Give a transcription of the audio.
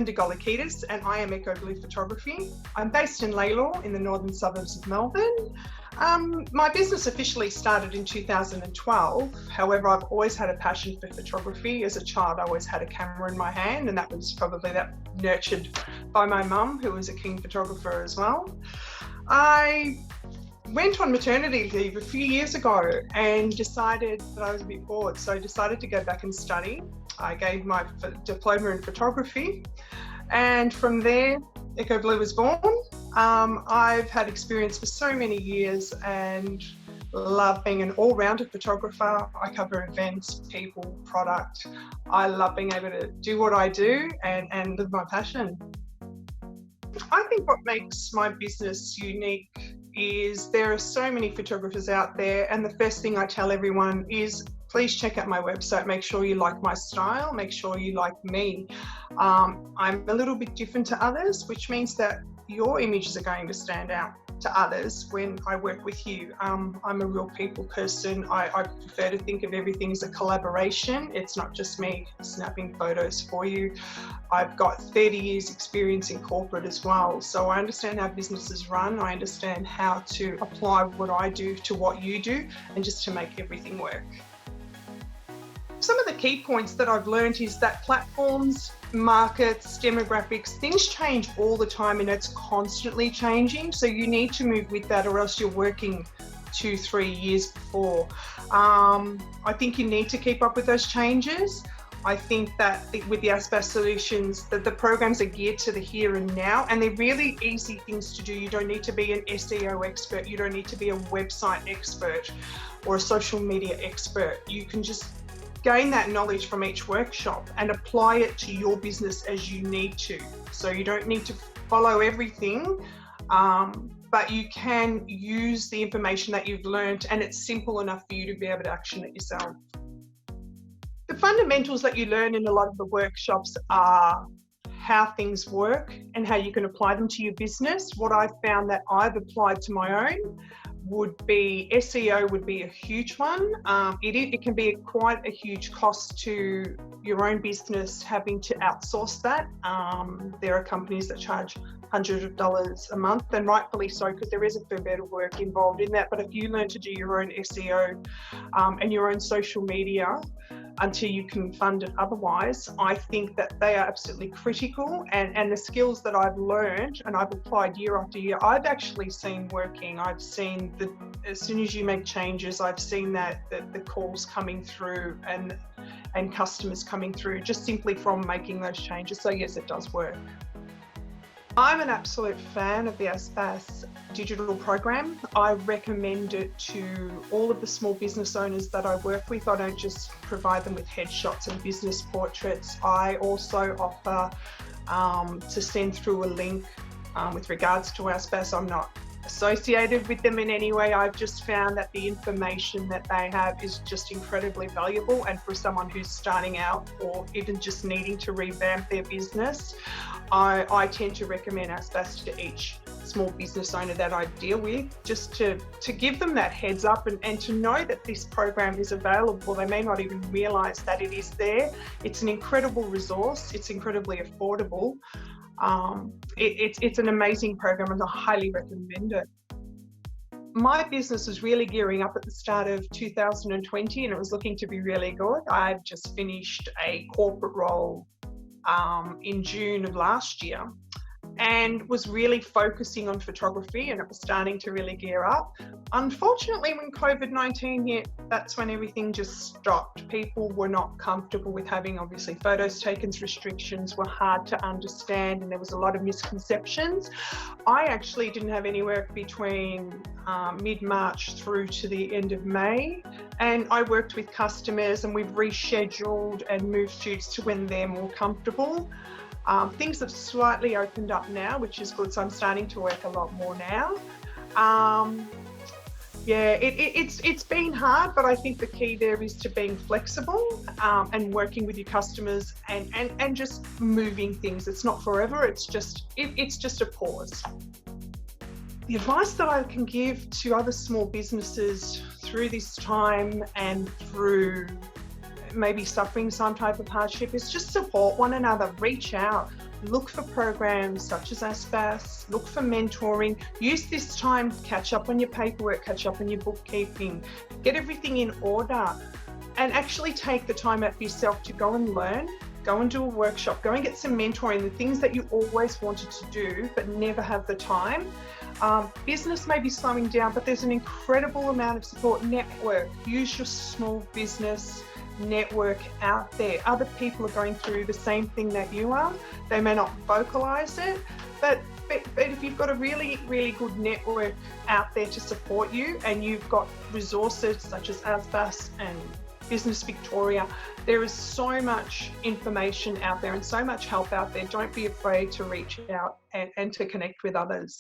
Linda Golokidis and I am Echo Blue Photography. I'm based in Lalor in the northern suburbs of Melbourne. My business officially started in 2012. However, I've always had a passion for photography. As a child, I always had a camera in my hand, and that was probably nurtured by my mum, who was a keen photographer as well. I went on maternity leave a few years ago and decided that I was a bit bored, so I decided to go back and study. I gave my diploma in photography, and from there, Echo Blue was born. I've had experience for so many years and love being an all-rounder photographer. I cover events, people, product. I love being able to do what I do and live my passion. I think what makes my business unique is there are so many photographers out there, and the first thing I tell everyone is please check out my website, make sure you like my style, make sure you like me. I'm a little bit different to others, which means that your images are going to stand out to others when I work with you. I'm a real people person. I prefer to think of everything as a collaboration. It's not just me snapping photos for you. I've got 30 years experience in corporate as well. So I understand how businesses run. I understand how to apply what I do to what you do and just to make everything work. Some of the key points that I've learned is that platforms, markets, demographics, things change all the time and it's constantly changing. So you need to move with that or else you're working 2-3 years before. I think you need to keep up with those changes. I think that with the ASBAS solutions, that the programs are geared to the here and now, and they're really easy things to do. You don't need to be an SEO expert. You don't need to be a website expert or a social media expert. You can just gain that knowledge from each workshop and apply it to your business as you need to. So you don't need to follow everything, but you can use the information that you've learned, and it's simple enough for you to be able to action it yourself. The fundamentals that you learn in a lot of the workshops are how things work and how you can apply them to your business. What I've found that I've applied to my own would be SEO would be a huge one. It can be quite a huge cost to your own business having to outsource that. There are companies that charge hundreds of dollars a month, and rightfully so, because there is a fair bit of work involved in that. But if you learn to do your own SEO and your own social media until you can fund it otherwise, I think that they are absolutely critical, and the skills that I've learned and I've applied year after year, I've actually seen working. I've seen that as soon as you make changes, I've seen that the calls coming through and customers coming through just simply from making those changes. So yes, it does work. I'm an absolute fan of the ASBAS digital program. I recommend it to all of the small business owners that I work with. I don't just provide them with headshots and business portraits. I also offer to send through a link with regards to ASBAS. I'm not associated with them in any way. I've just found that the information that they have is just incredibly valuable, and for someone who's starting out or even just needing to revamp their business, I tend to recommend ASBAS to each small business owner that I deal with, just to give them that heads up and to know that this program is available. They may not even realise that it is there. It's an incredible resource. It's incredibly affordable. It's an amazing program, and I highly recommend it. My business was really gearing up at the start of 2020, and it was looking to be really good. I've just finished a corporate role in June of last year, and was really focusing on photography, and it was starting to really gear up. Unfortunately, when COVID-19 hit, that's when everything just stopped. People were not comfortable with having, obviously, photos taken. Restrictions were hard to understand, and there was a lot of misconceptions. I actually didn't have any work between mid-March through to the end of May, and I worked with customers, and we've rescheduled and moved shoots to when they're more comfortable. Things have slightly opened up now, which is good, so I'm starting to work a lot more now. It's been hard, but I think the key there is to being flexible and working with your customers and just moving things. It's not forever, it's just a pause. The advice that I can give to other small businesses through this time and through maybe suffering some type of hardship is just support one another, reach out. look for programs such as ASBAS, look for mentoring, use this time to catch up on your paperwork, catch up on your bookkeeping, get everything in order, and actually take the time out for yourself to go and learn, go and do a workshop, go and get some mentoring, the things that you always wanted to do but never have the time. Business may be slowing down, but there's an incredible amount of support. Network, use your small business network out there. Other people are going through the same thing that you are. They may not vocalize it, but if you've got a really, really good network out there to support you, and you've got resources such as ASBAS and Business Victoria, there is so much information out there and so much help out there. Don't be afraid to reach out and to connect with others.